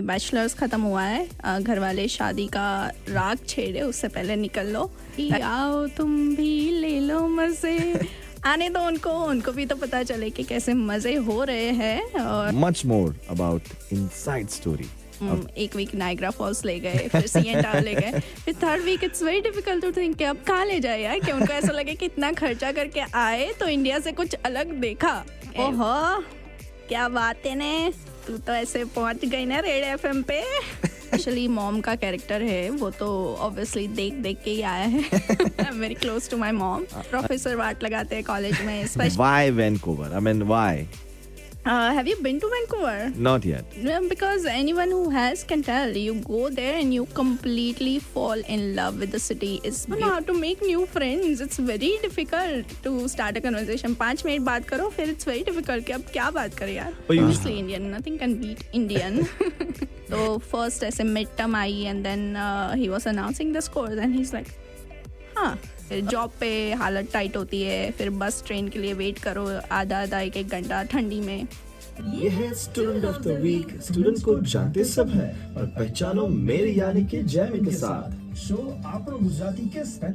Bachelors ख़त्म हुआ है, घर वाले शादी का राग छेड़े उससे पहले निकल लो, आओ तुम भी ले लो मज़े, आने दो उनको भी तो पता चले कि कैसे मज़े हो रहे हैं। और much more about inside story. एक वीक नायग्रा फॉल्स ले गए, फिर सीएनटार ले गए, फिर third week it's very difficult to think कि अब कहाँ ले जाए यार, कि उनको ऐसा लगे कि इतना खर्चा करके आए तो इंडिया से कुछ अलग देखा। ओहो क्या बात है ने, तू तो ऐसे पहुंच गई ना रेड एफएम पे। एक्चुअली मॉम का कैरेक्टर है वो, तो ऑब्वियसली देख के ही आया है। I am very close to my mom. Professor वाट लगाते हैं कॉलेज में। Why Vancouver? I mean, why? Have you been to Vancouver? Not yet. Because anyone who has can tell. You go there and you completely fall in love with the city. It's how to make new friends. It's very difficult to start a conversation. 5 minute बात करो, फिर it's very difficult कि अब क्या बात करें यार. Obviously Indian, nothing can beat Indian. तो first ऐसे mid term I and then he was announcing the scores and he's like, हाँ. फिर जॉब पे हालत टाइट होती है, फिर बस ट्रेन के लिए वेट करो आधा एक घंटा ठंडी में। ये है student of the week. Student को जानते सब है और पहचानो मेरे यानी के जयमिन के साथ। शो आप गुजराती के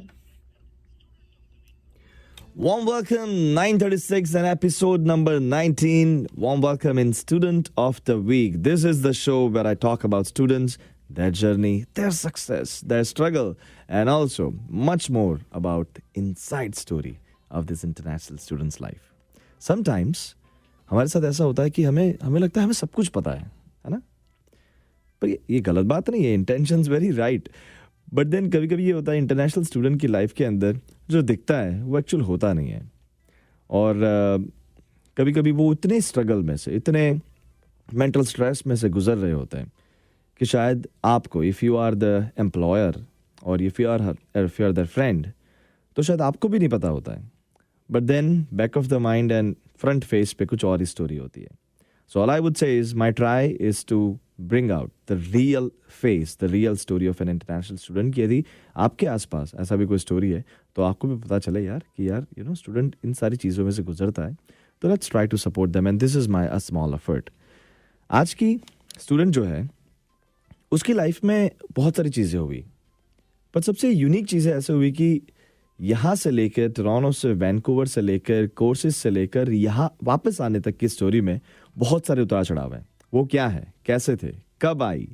Warm welcome, 9:36 and episode number 19. Warm welcome in Student of the Week. This is the show where I talk about students, their journey, their success, their struggle, and also much more about the inside story of this international student's life. Sometimes हमारे साथ ऐसा होता है कि हमें लगता है हमें सब कुछ पता है ना? पर ये गलत बात नहीं है, intentions very right. But then कभी कभी ये होता है इंटरनेशनल स्टूडेंट की लाइफ के अंदर जो दिखता है वो एक्चुअल होता नहीं है। और कभी कभी वो इतने स्ट्रगल में से, इतने मेंटल स्ट्रेस में से गुजर रहे होते हैं कि शायद आपको, if you are the employer और if you are the friend, तो शायद आपको भी नहीं पता होता है। But then back of the mind and front face पे कुछ और ही स्टोरी होती है। So all I would say is my try is to bring out the real face, the real story of an international student. कि यदि आपके आसपास ऐसा भी कोई स्टोरी है तो आपको भी पता चले यार कि यार यू नो स्टूडेंट इन सारी चीज़ों में से गुजरता है, तो let's try to support them and this is my a small effort. आज की स्टूडेंट जो है उसकी लाइफ में बहुत सारी चीज़ें हुई, पर सबसे यूनिक चीज़ें ऐसे हुई कि यहाँ से लेकर टोरंटो से, वैंकूवर से लेकर, कोर्सेज से लेकर यहाँ वापस आने तक की स्टोरी में बहुत सारे उतार चढ़ाव हैं। वो क्या है, कैसे थे, कब आई,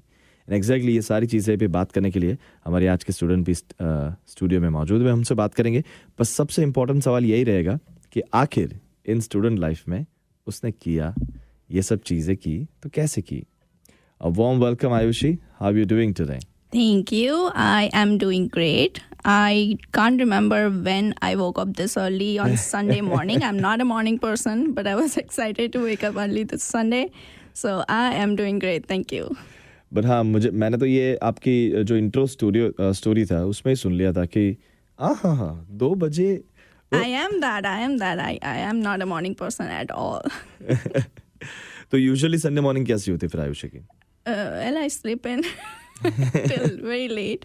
एग्जैक्टली ये सारी चीज़ें पे बात करने के लिए हमारे आज के स्टूडेंट भी स्टूडियो में मौजूद है, हमसे बात करेंगे। बस सबसे इम्पोर्टेंट सवाल यही रहेगा कि आखिर इन स्टूडेंट लाइफ में उसने किया ये सब चीज़ें की तो कैसे की। A warm welcome Ayushi, how you doing today? Thank you. I am doing great. I can't remember when I woke up this early on Sunday morning. I'm not a morning person, but I was excited to wake up early this Sunday. So I am doing great. Thank you. But हाँ, मैंने तो ये आपकी जो intro story था उसमें ही सुन लिया था कि हाँ 2 बजे। I am that. I am not a morning person at all. तो यूजुअली संडे मॉर्निंग कैसी होती है फिर आयुषी की? Well, I sleep in till very late.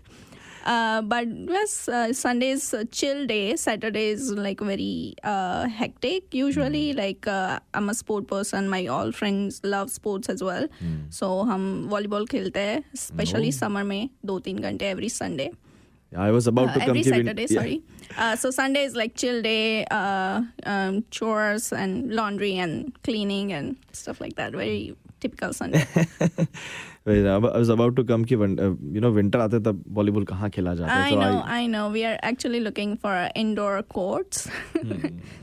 But yes, Sunday is a chill day. Saturday is like very hectic. Usually, like I'm a sport person. My all friends love sports as well. So हम volleyball खेलते हैं, especially summer में 2-3 घंटे every Sunday. I was about to come every to Saturday, sorry. So Sunday is like chill day, chores and laundry and cleaning and stuff like that. Very typical Sunday. I was about to come कि winter आते तब volleyball कहाँ खेला जाता है? I know. We are actually looking for indoor courts.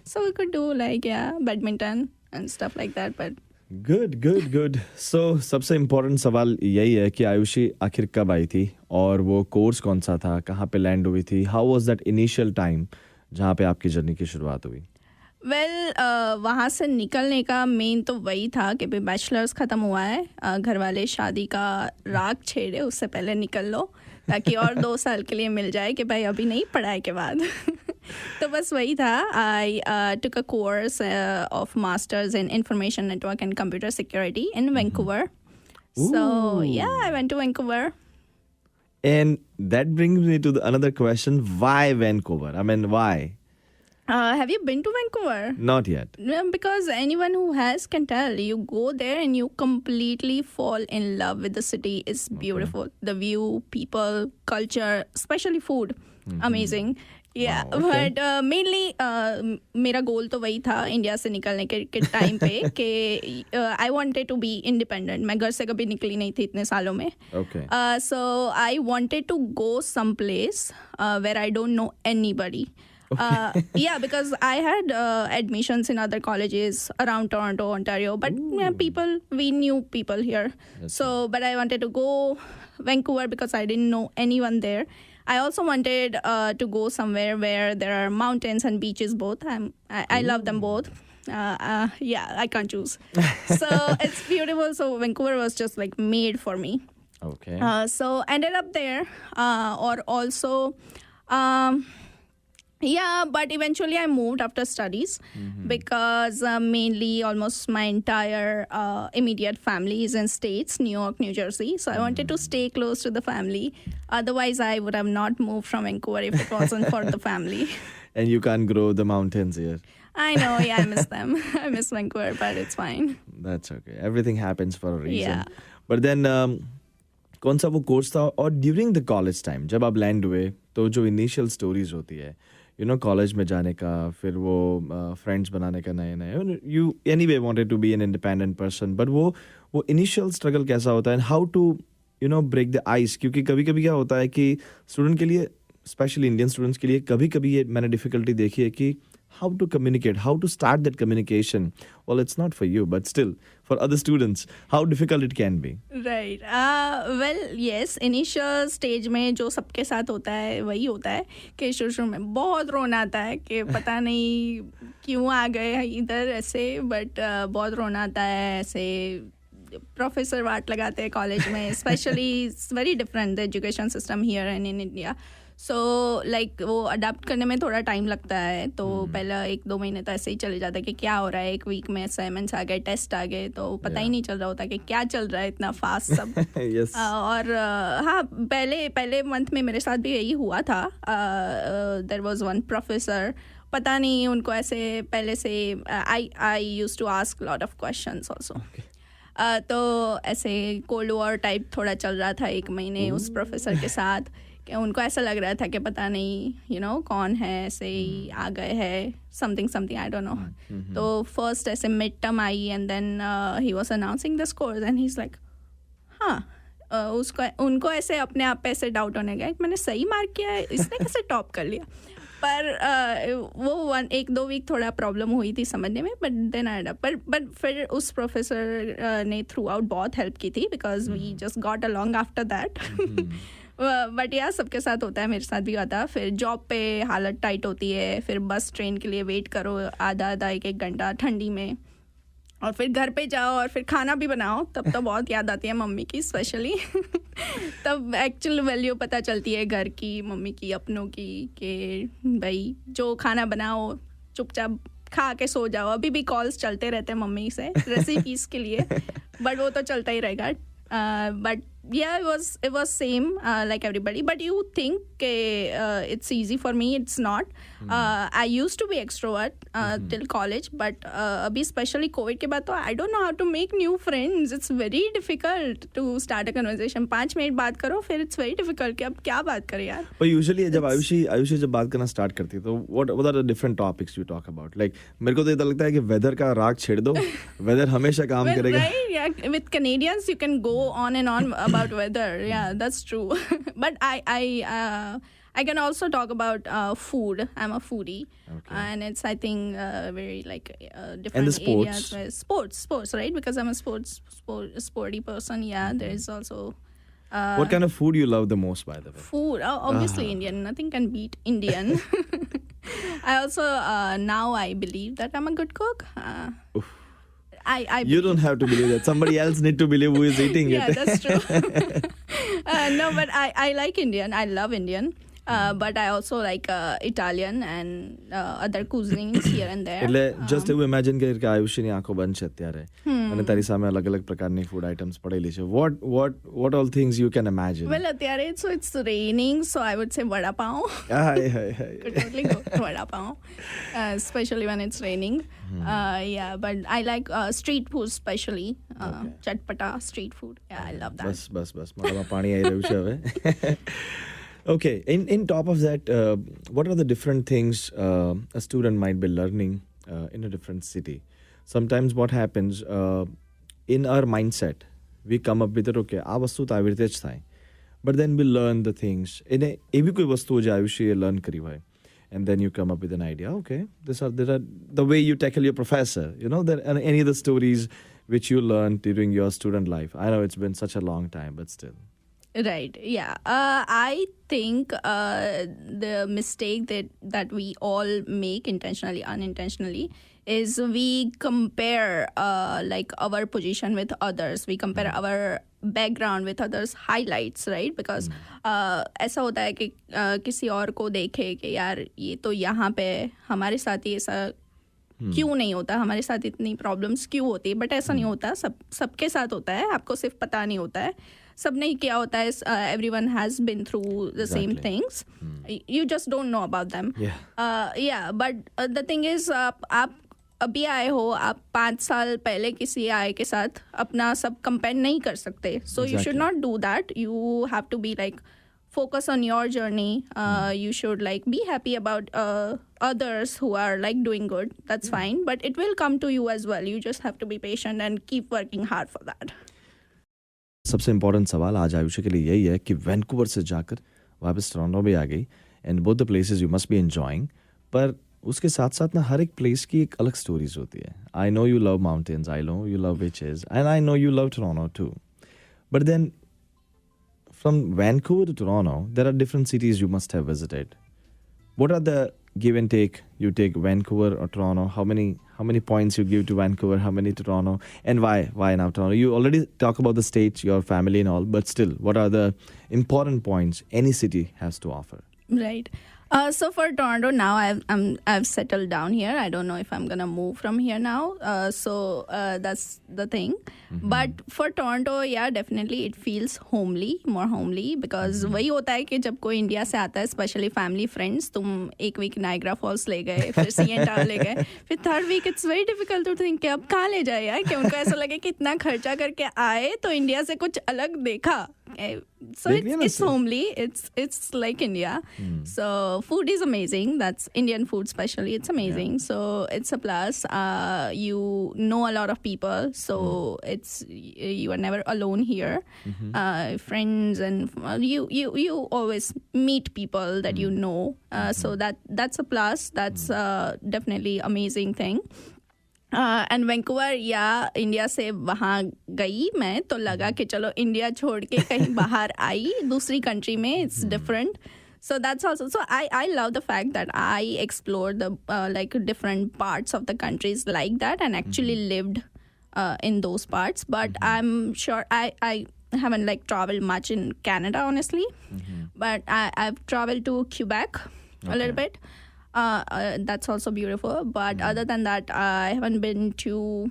So we could do like badminton and stuff like that. But Good. So सबसे important सवाल यही है कि आयुषी आखिर कब आई थी और वो कोर्स कौन सा था, कहाँ पे लैंड हुई थी? How was that initial time जहाँ पे आपकी जर्नी की शुरुआत हुई? वहाँ से निकलने का मेन तो वही था कि भाई बैचलर्स ख़त्म हुआ है, घर वाले शादी का राग छेड़े उससे पहले निकल लो ताकि और 2 साल के लिए मिल जाए कि भाई अभी नहीं पढ़ाई के बाद। तो बस वही था। आई took a course of masters in information network and computer security in Vancouver. So yeah, I went to Vancouver. And that brings me to another question. Why Vancouver? I mean, why? Have you been to Vancouver? Not yet. Because anyone who has can tell. You go there and you completely fall in love with the city. It's beautiful. The view, people, culture, especially food. Amazing. Yeah, Wow, okay. but mainly मेरा गोल तो वही था India से निकलने के time पे कि I wanted to be independent. मैं घर से कभी निकली नहीं थी इतने सालों में. Okay. So I wanted to go someplace where I don't know anybody. Yeah, because I had admissions in other colleges around Toronto, Ontario, but we knew people here. But I wanted to go Vancouver because I didn't know anyone there. I also wanted to go somewhere where there are mountains and beaches both. I love them both. Yeah, I can't choose. So it's beautiful. So Vancouver was just like made for me. Okay. So ended up there, or also, yeah, but eventually I moved after studies because mainly almost my entire immediate family is in States, New York, New Jersey. So I wanted to stay close to the family. Otherwise, I would have not moved from Vancouver if it wasn't for the family. And you can't grow the mountains here. I know, yeah, I miss them. I miss Vancouver, but it's fine. That's okay. Everything happens for a reason. Yeah. But then, कौन सा वो course था और during the college time जब आप land हुए तो जो इनिशियल स्टोरीज होती है कॉलेज में जाने का फिर वो फ्रेंड्स बनाने का नए नए you anyway wanted to be an independent person but वो इनिशियल स्ट्रगल कैसा होता है and how to break the ice क्योंकि कभी कभी क्या होता है कि स्टूडेंट के लिए स्पेशली इंडियन स्टूडेंट्स के लिए कभी कभी ये मैंने डिफिकल्टी देखी है कि how to communicate, how to start that communication. Well, it's not for you, but still, for other students, how difficult it can be. Right. Well, yes, initial stage में जो सबके साथ होता है वही होता है कि शुरू में बहुत रोना आता है कि पता नहीं क्यों आ गए हैं इधर ऐसे बट बहुत रोना आता है ऐसे प्रोफेसर वाट लगाते हैं कॉलेज में specially it's very different the education system here and in India so like वो अडाप्ट करने में थोड़ा टाइम लगता है तो पहला 1-2 महीने तो ऐसे ही चले जाता है कि क्या हो रहा है एक वीक में असाइनमेंट्स आ गए टेस्ट आ गए तो पता ही नहीं चल रहा होता कि क्या चल रहा है इतना फास्ट सब Yes. और हाँ पहले मंथ में मेरे साथ भी यही हुआ था देयर वाज वन प्रोफेसर पता नहीं उनको ऐसे पहले से I used to ask lot of questions also तो ऐसे कोल्ड वॉर टाइप थोड़ा चल रहा था 1 महीने उस प्रोफेसर के साथ कि उनको ऐसा लग रहा था कि पता नहीं कौन है ऐसे ही आ गए हैं समथिंग आई डोंट नो तो फर्स्ट ऐसे मिड टर्म आई and then he was announcing the scores and he is like हाँ उनको ऐसे अपने आप पे ऐसे डाउट होने गया मैंने सही मार्क किया है इसने कैसे टॉप कर लिया पर वो 1-2 वीक थोड़ा प्रॉब्लम हुई थी समझने में बट देन आई बट फिर उस प्रोफेसर ने थ्रू आउट बहुत हेल्प की थी because we just got along after that but यार सबके साथ होता है मेरे साथ भी होता है फिर जॉब पे हालत टाइट होती है फिर बस ट्रेन के लिए वेट करो आधा 1 घंटा ठंडी में और फिर घर पे जाओ और फिर खाना भी बनाओ तब तो बहुत याद आती है मम्मी की स्पेशली तब एक्चुअल वैल्यू पता चलती है घर की मम्मी की अपनों की कि भाई जो खाना बनाओ चुपचाप खा के सो जाओ अभी भी कॉल्स चलते रहते हैं मम्मी से रेसिपीज के लिए बट वो तो चलता ही रहेगा but yeah it was same like everybody but you think it's easy for me it's not I used to be extrovert till college but abhi especially covid ke baad to I don't know how to make new friends it's very difficult to start a conversation 5 minute बात करो फिर it's very difficult कि अब क्या बात करें यार पर यूजुअली जब आयुषी जब बात करना स्टार्ट करती है तो what are the different topics you talk about like मेरे को तो ये लगता है कि वेदर का राग छेड़ दो वेदर हमेशा काम करेगा right yeah with Canadians you can go on and on about weather yeah that's true but I can also talk about food I'm a foodie and it's I think very like different and the sports. areas where sports right because I'm a sporty person yeah there is also what kind of food you love the most by the way food obviously Indian nothing can beat Indian I also now I believe that I'm a good cook I you don't have to believe that somebody else need to believe who is eating yeah it that's true no but I like Indian I love Indian But I also like Italian and other cuisines here and there. એટલે just એવું imagine કરી કે આયુષીની આંખો બંધ છે અત્યારે અને તારી સામે અલગ અલગ પ્રકારની ફૂડ આઇટમ્સ પડેલી છે. What all things you can imagine? Well, અત્યારે it's raining, so I would say vada pav. Could totally go to vada pav, especially when it's raining. Yeah, but I like street food, especially chatpata street food. Yeah, I love that. બસ મારામાં પાણી આવી રહ્યું છે હવે. Okay, in top of that, what are the different things a student might be learning in a different city? Sometimes what happens in our mindset, we come up with it, okay, આ વસ્તુ તો આવી રીતે જ થાય. But then we learn the things. એને એવી કોઈ વસ્તુઓ જે આયુષીએ લર્ન કરી હોય. And then you come up with an idea, okay, there are the way you tackle your professor, any of the stories which you learned during your student life. I know it's been such a long time, but still. Right. Yeah. I think the mistake that we all make intentionally, unintentionally, is we compare like our position with others. We compare our background with others' highlights, right? Because ऐसा होता है कि किसी और को देखे कि यार ये तो यहाँ पे हमारे साथ ही ऐसा क्यों नहीं होता, हमारे साथ इतनी प्रॉब्लम्स क्यों होती है. बट ऐसा नहीं होता, सबके साथ होता है, आपको सिर्फ पता नहीं होता है. सबने क्या होता है, everyone has been through the same things. You just don't know about them. But the thing is, आप अभी आए हो, आप 5 साल पहले किसी आए के साथ अपना सब कंपेयर नहीं कर सकते. So you should not do that. You have to be like focus on your journey. You should like be happy about others who are like doing good. That's fine, but it will come to you as well. You just have to be patient and keep working hard for that. सबसे important सवाल आज आयुषी के लिए यही है कि Vancouver से जाकर वापस टोरंटो भी आ गई and both the places you must be enjoying. पर उसके साथ साथ ना हर एक प्लेस की एक अलग स्टोरीज होती है. I know you love mountains, I know you love beaches, and I know you love Toronto too. But then from Vancouver to Toronto there are different cities you must have visited. What are the give and take? You take Vancouver or Toronto? How many points you give to Vancouver? How many to Toronto? And why? Why now Toronto? You already talk about the states, your family and all, but still, what are the important points any city has to offer? Right. So for Toronto now, I've settled down here. I don't know if I'm gonna move from here now. So that's the thing. But for Toronto, yeah, definitely it feels more homely because वही होता है कि जब कोई India से आता है, specially family friends, तुम एक वीक नाइग्रा फॉल्स ले गए, फिर CN Tower ले गए, फिर third week it's very difficult to think कि अब कहाँ ले जाए यार, कि उनको ऐसा लगे कि इतना खर्चा करके आए तो इंडिया से कुछ अलग देखा. So it's homely. It's like India. So food is amazing. That's Indian food, especially. It's amazing. So it's a plus. You know a lot of people, so you are never alone here. Friends and you always meet people that you know. So that's a plus. That's definitely amazing thing. And Vancouver या India से वहाँ गई मैं तो लगा कि चलो India छोड़ के कहीं बाहर आई दूसरी कंट्री में. It's different. So that's also, so I love the fact that I explored the like different parts of the countries like that and actually lived in those parts. But I'm sure I haven't like traveled much in Canada, honestly. But I've traveled to Quebec a little bit. That's also beautiful. But other than that, I haven't been to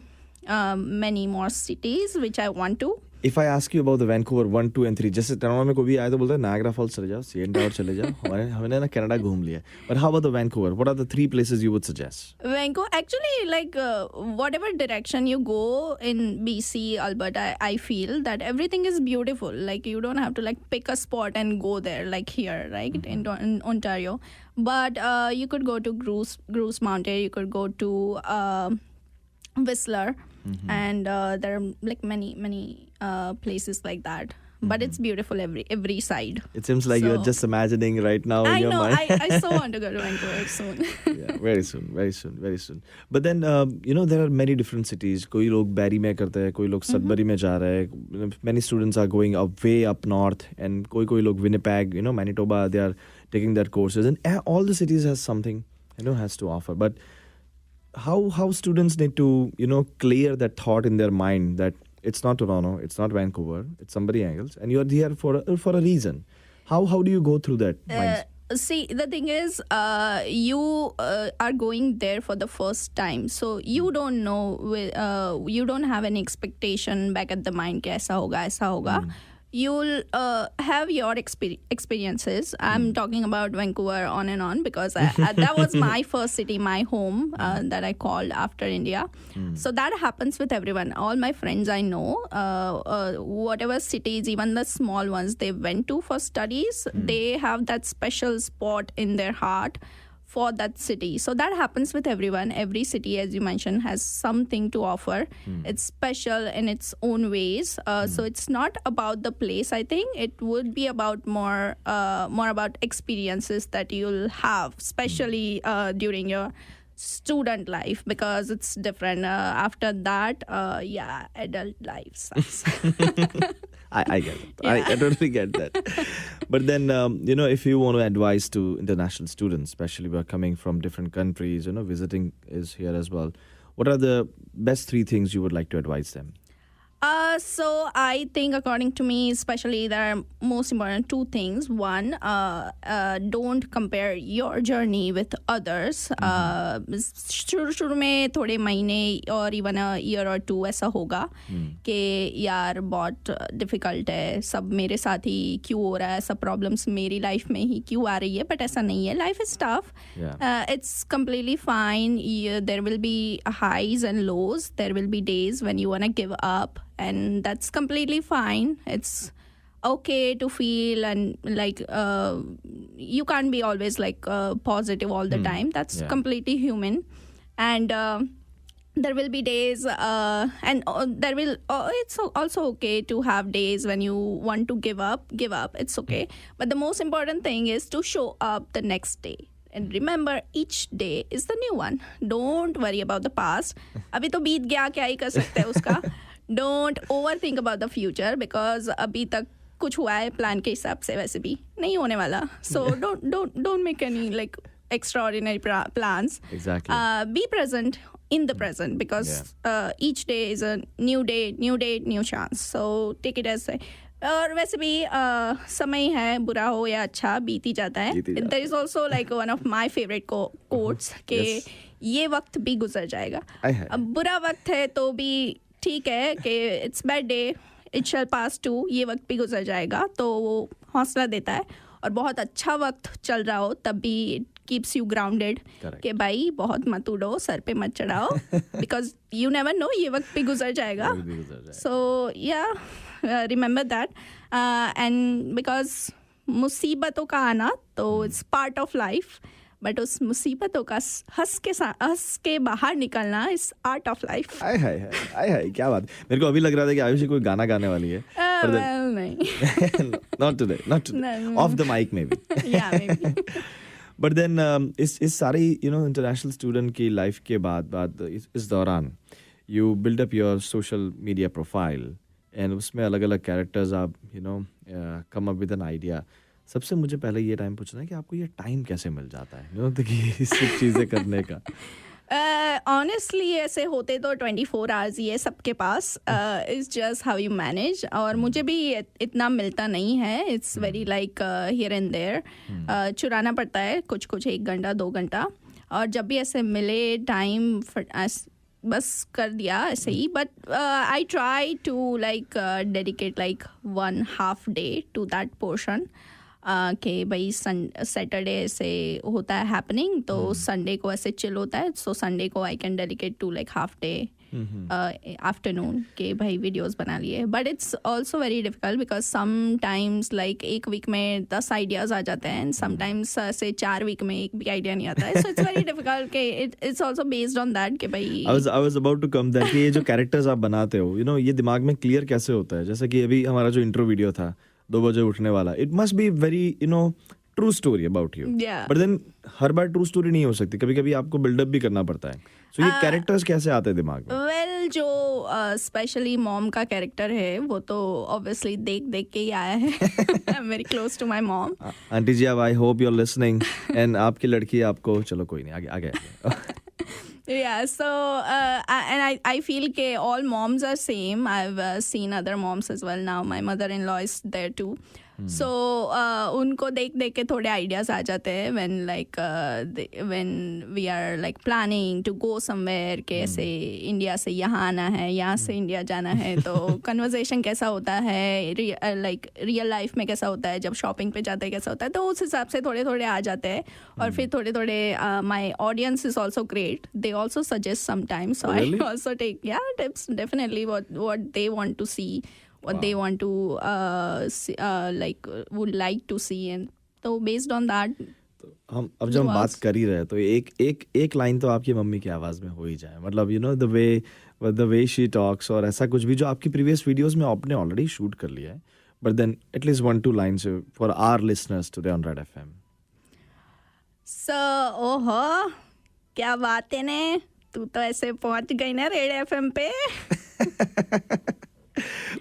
many more cities which I want to. If I ask you about the Vancouver 1, 2 and 3, जैसे Toronto में कोई भी आए तो बोलता है Niagara false चले जाओ, CN Tower चले जाओ, हमने ना कनाडा घूम लिया. But how about the Vancouver? What are the 3 places you would suggest? Vancouver, actually, like whatever direction you go in BC, Alberta, I feel that everything is beautiful. Like you don't have to like pick a spot and go there like here, right? In Ontario. But you could go to Grouse Mountain, you could go to Whistler, and there are like many places like that. But it's beautiful every side. It seems like you're just imagining right now in your mind. I so want to go to Vancouver soon. Yeah, very soon. But then, there are many different cities. कोई लोग बैरी में करते हैं, कोई लोग Sudbury में जा रहे हैं. Many students are going way up north, and कोई लोग Winnipeg, Manitoba, they are taking their courses. And all the cities has something, has to offer. But how students need to, clear that thought in their mind that it's not Toronto, it's not Vancouver, it's somebody else, and you're here for a reason. How do you go through that mindset? See, the thing is, you are going there for the first time, so you don't know. You don't have any expectation back at the mind. कि ऐसा होगा, ऐसा होगा. You'll have your experiences. I'm talking about Vancouver on and on because that was my first city, my home that I called after India. So that happens with everyone. All my friends I know, whatever cities, even the small ones they went to for studies, they have that special spot in their heart for that city. So that happens with everyone. Every city, as you mentioned, has something to offer. It's special in its own ways. So it's not about the place. I think it would be about more about experiences that you'll have, especially during your student life, because it's different. After that, adult life sucks. I get it. I totally get that. But then, if you want to advise to international students, especially who are coming from different countries, visiting is here as well. What are the best 3 things you would like to advise them? So I think, according to me, especially, there are most important 2 things. One, don't compare your journey with others. शुरू में थोड़े महीने और even a year or 2 ऐसा होगा कि यार बहुत difficult है, सब मेरे साथ ही क्यों हो रहा है, सब problems मेरी life में ही क्यों आ रही है, but ऐसा नहीं है. Life is tough. It's completely fine. There will be highs and lows. There will be days when you want to give up. And that's completely fine. It's okay to feel and you can't be always positive all the time. That's completely human. And there will be days and there will it's also okay to have days when you want to give up. It's okay. But the most important thing is to show up the next day. And remember, each day is the new one. Don't worry about the past. अभी तो बीत गया, क्या ही कर सकते हैं उसका. Don't overthink about the future because अभी तक कुछ हुआ है प्लान के हिसाब से, वैसे भी नहीं होने वाला. So don't make any extraordinary plans. Exactly. Be present in the present because each day is a new day, new chance. So take it as और वैसे भी समय है, बुरा हो या अच्छा, बीत ही जाता है. There is also one of my favorite quotes कि ये वक्त भी गुजर जाएगा. अब बुरा वक्त है तो भी ठीक है कि it's bad day, it shall pass too, ये वक्त भी गुजर जाएगा, तो वो हौसला देता है. और बहुत अच्छा वक्त चल रहा हो तब भी इट कीप्स यू ग्राउंडेड कि भाई बहुत मत उड़ो, सर पे मत चढ़ाओ, बिकॉज यू नेवर नो, ये वक्त भी गुजर जाएगा. So remember that. And because मुसीबतों का आना तो it's part of life, but उस मुसीबतों का हंस के बाहर निकलना इज आर्ट ऑफ लाइफ. हाय क्या बात. मेरे को अभी लग रहा था कि आयुषी कोई गाना गाने वाली है. नहीं. Not today. Off the mic maybe. Yeah, maybe. But then इस सारी इंटरनेशनल स्टूडेंट की लाइफ के बाद इस दौरान you build up your social media profile and उसमें अलग अलग कैरेक्टर्स आप come up with an idea. सबसे मुझे पहले ये टाइम पूछना है कि आपको ये टाइम कैसे मिल जाता है ये सब चीज़ें करने का. ऑनेस्टली ऐसे होते तो 24 आवर्स ही है सबके पास. It's just how you manage. और मुझे भी इतना मिलता नहीं है. It's very here and there. चुराना पड़ता है कुछ 1 घंटा 2 घंटा. और जब भी ऐसे मिले टाइम बस कर दिया ऐसे ही. But I try to dedicate 1/2 day to that portion कि भाई सैटरडे से होता है हैपनिंग, तो संडे को ऐसे चिल होता है. सो संडे को I can dedicate to half day afternoon के भाई वीडियोस बना लिए. But it's also very difficult because sometimes एक वीक में 10 आइडियाज आ जाते हैं एंड समटाइम्स से 4 वीक में एक भी आइडिया नहीं आता है. सो इट्स वेरी डिफिकल्ट कि it's also based on that कि भाई I was about to come that कि ये जो कैरेक्टर्स आप बनाते हो ये दिमाग में क्लियर कैसे होता है. जैसे कि अभी हमारा जो इंट्रो वीडियो था 2 बजे उठने वाला, it must be very true story about you. But then हर बार ट्रू स्टोरी नहीं हो सकती, कभी कभी आपको बिल्डअप भी करना पड़ता है. सो ये कैरेक्टर्स कैसे आते हैं दिमाग में? वेल जो स्पेशली मॉम का कैरेक्टर है वो तो ऑब्वियसली देख के ही आया है. I am very close to my mom. Aunty ji, I hope you are listening. And आपकी लड़की आपको, चलो कोई नहीं, आगे. Yeah, so and I feel ke all moms are same. I've seen other moms as well now. My mother-in-law is there too. सो उनको देख देख के थोड़े आइडियाज आ जाते हैं when we are like planning to go somewhere के ऐसे इंडिया से यहाँ आना है, यहाँ से इंडिया जाना है, तो कन्वर्सेशन कैसा होता है, लाइक रियल लाइफ में कैसा होता है, जब शॉपिंग पे जाते हैं कैसा होता है, तो उस हिसाब से थोड़े थोड़े आ जाते हैं. और फिर थोड़े थोड़े my audience is also great, they also suggest sometimes, so I also take tips definitely what they want to see, what they want to would like to see, and so based on that. हम अब जब हम बात कर ही रहे तो एक line तो आपकी मम्मी की आवाज में हो ही जाए, मतलब द वे शी टॉक्स, और ऐसा कुछ भी जो आपकी प्रीवियस वीडियोस में आपने ऑलरेडी शूट कर लिया है, but then at least 1-2 lines for our listeners today on Red FM. So ओहो क्या बात है ने, तू तो ऐसे पहुंच गई ना रेड एफएम पे.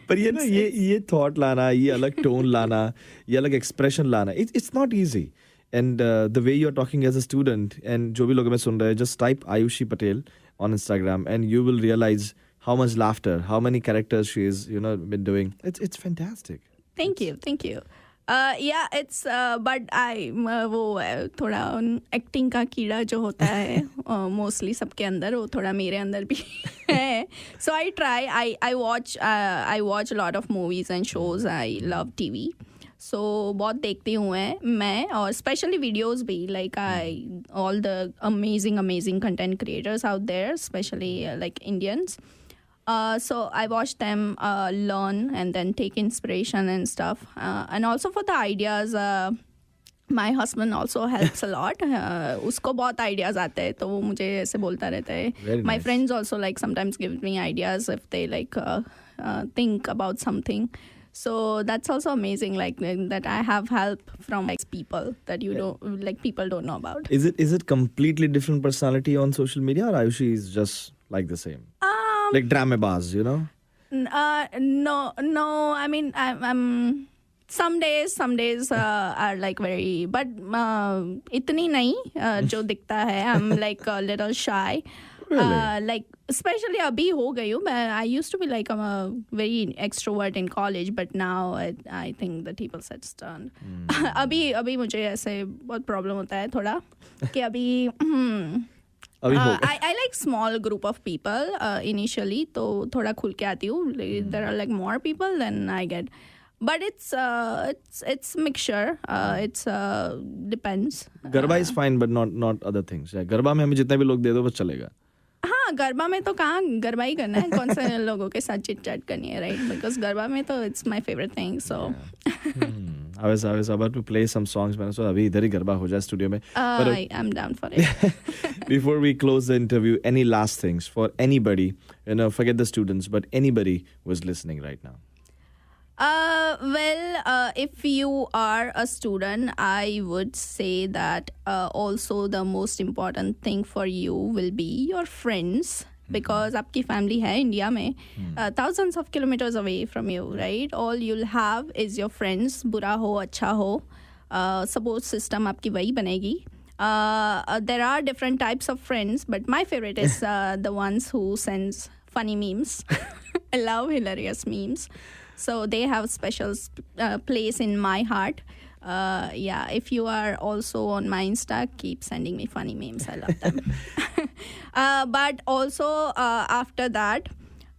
पर ये ना ये थॉट लाना, ये अलग टोन लाना, ये अलग एक्सप्रेशन लाना, it's not easy. And the way you are talking as a student, and जो भी लोग हमें सुन रहे हैं, just type Aayushi Patel on Instagram and you will realize how much laughter, how many characters she is been doing. It's fantastic. Thank you. Yeah, it's but I वो थोड़ा acting का कीड़ा जो होता है मोस्टली सबके अंदर, वो थोड़ा मेरे अंदर भी है. So I try. I watch a lot of movies and shows. I love TV. So बहुत देखती हूँ मैं, और स्पेशली वीडियोस भी, like all the amazing content creators out there, especially like Indians. So I watch them learn and then take inspiration and stuff. And also for the ideas, my husband also helps a lot. उसको बहुत ideas आते हैं, तो वो मुझे ऐसे बोलता रहता है. Very My nice. friends also like sometimes give me ideas if they like think about something. So that's also amazing, like that I have help from like people that you don't like, people don't know about. Is it completely different personality on social media, or Ayushi is just like the same? Like dramabaz, No. I mean, I'm some days are like very, but itni nahi jo dikhta hai. I'm like a little shy. Really? Like especially abhi ho gayi hu. I used to be like I'm a very extrovert in college, but now I think the people set's turned. अभी मुझे ऐसे बहुत problem होता है थोड़ा कि अभी I like small group of people initially, तो थोड़ा खुल के आती हूँ. There are like more people than I get, but it's mixture. It's depends. Garba is fine, but not other things. Yeah, garba में हमें जितने भी लोग दे दो बस चलेगा. हाँ, गरबा में तो कहाँ गरबा ही करना है, कौन से लोगों के साथ चिट चैट करनी है, राइट? बिकॉज गरबा में तो it's my favourite thing. So I was about to play some songs, मैंने सोचा अभी इधर ही गरबा हो जाए स्टूडियो में. I'm down for it. Before we close the interview, any last things for anybody, forget the students, but anybody who is listening right now? If you are a student, I would say that also the most important thing for you will be your friends, because आपकी family है India में, thousands of kilometers away from you, right? All you'll have is your friends, बुरा हो अच्छा हो, support system आपकी वही बनेगी. There are different types of friends, but my favorite is the ones who sends funny memes. I love hilarious memes. So they have special place in my heart. If you are also on my Insta, keep sending me funny memes. I love them. But also after that,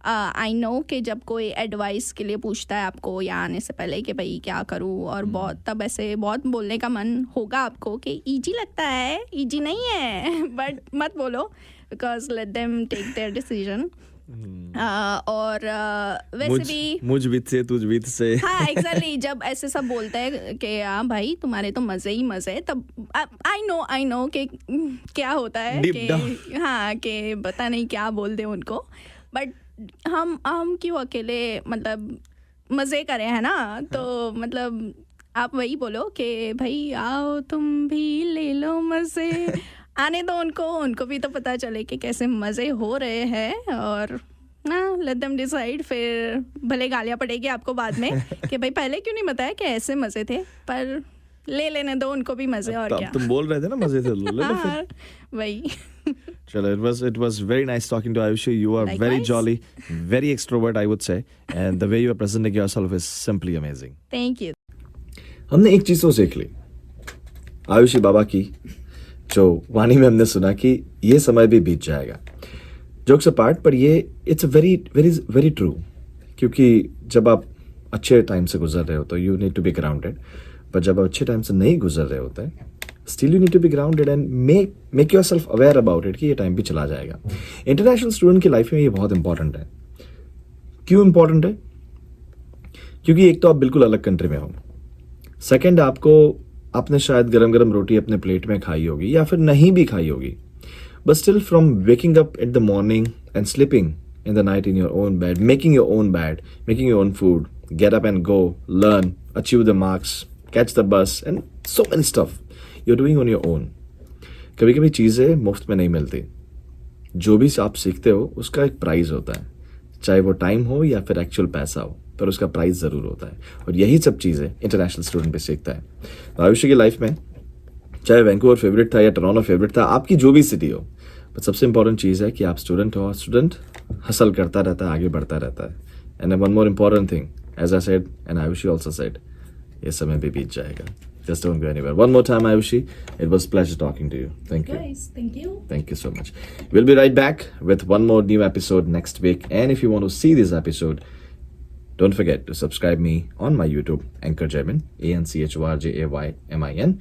I know कि जब कोई advice के लिए पूछता है आपको यहाँ आने से पहले कि भाई क्या करूँ, और बहुत तब ऐसे बहुत बोलने का मन होगा आपको कि इजी लगता है, इजी नहीं है, बट मत बोलो, because let them take their decision. और वैसे भी मुझ वित से तुझ वित से. हाँ एग्जैक्टली, जब ऐसे सब बोलते हैं कि हाँ भाई तुम्हारे तो मजे ही मजे, तब आई नो कि क्या होता है कि हाँ कि पता नहीं क्या बोल दे उनको, बट हम क्यों अकेले मतलब मजे करें, है ना? तो मतलब आप वही बोलो कि भाई आओ तुम भी ले लो मजे, आने दो उनको भी तो पता चले कि कैसे मज़े हो रहे हैं, और लेट देम डिसाइड. फिर भले गालियाँ पड़ेगी आपको बाद में कि भाई पहले क्यों नहीं बताया कि ऐसे मज़े थे, पर ले लेने दो उनको भी मज़े. और क्या तुम बोल रहे थे ना मज़े थे, ले लो फिर. वही. Chalo, it was very nice talking to Aayushi. You are very Likewise. jolly, very extrovert, I would say, and the way you are presenting yourself is simply amazing. Thank you. हमने एक चीज तो सीख ली आयुषी बाबा की, जो वाणी में हमने सुना कि ये समय भी बीत जाएगा। जोक्स अपार्ट, पर ये it's very very very true, क्योंकि जब आप अच्छे टाइम से गुजर रहे हो तो you need to be grounded, पर जब आप अच्छे टाइम से नहीं गुजर रहे होते still you need to be grounded and make your self aware about it कि ये टाइम भी चला जाएगा। इंटरनेशनल स्टूडेंट की लाइफ में ये बहुत इंपॉर्टेंट है। क्यों इंपॉर्टेंट है? क्योंकि एक तो आप बिल्कुल अलग कंट्री में हो, सेकंड आपने शायद गरम गरम रोटी अपने प्लेट में खाई होगी या फिर नहीं भी खाई होगी, but still from waking up at the morning and sleeping in the night in your own bed, making your own bed, making your own food, get up and go, learn, achieve the marks, catch the bus, and so many stuff you're doing on your own. कभी कभी चीज़ें मुफ्त में नहीं मिलती। जो भी आप सीखते हो उसका एक प्राइस होता है, चाहे वो टाइम हो या फिर एक्चुअल पैसा हो, पर उसका प्राइस ज़रूर होता है। और यही सब चीज़ें इंटरनेशनल स्टूडेंट भी सीखता है। आयुषी की लाइफ में चाहे वैंकूवर फेवरेट था या टोरंटो फेवरेट था, आपकी जो भी सिटी हो, बट सबसे इंपॉर्टेंट चीज़ है कि आप स्टूडेंट हो। स्टूडेंट हसल करता रहता है, आगे बढ़ता रहता है। And one more important thing, as I said and Aayushi also said, ये समय भी बीत जाएगा। Just don't go anywhere. One more time, Aayushi. It was a pleasure talking to you. Thank you. Guys, thank you. Thank you so much. We'll be right back with one more new episode next week. And if you want to see this episode, don't forget to subscribe me on my YouTube, Anchor Jaymin, ANCHORJAYMIN.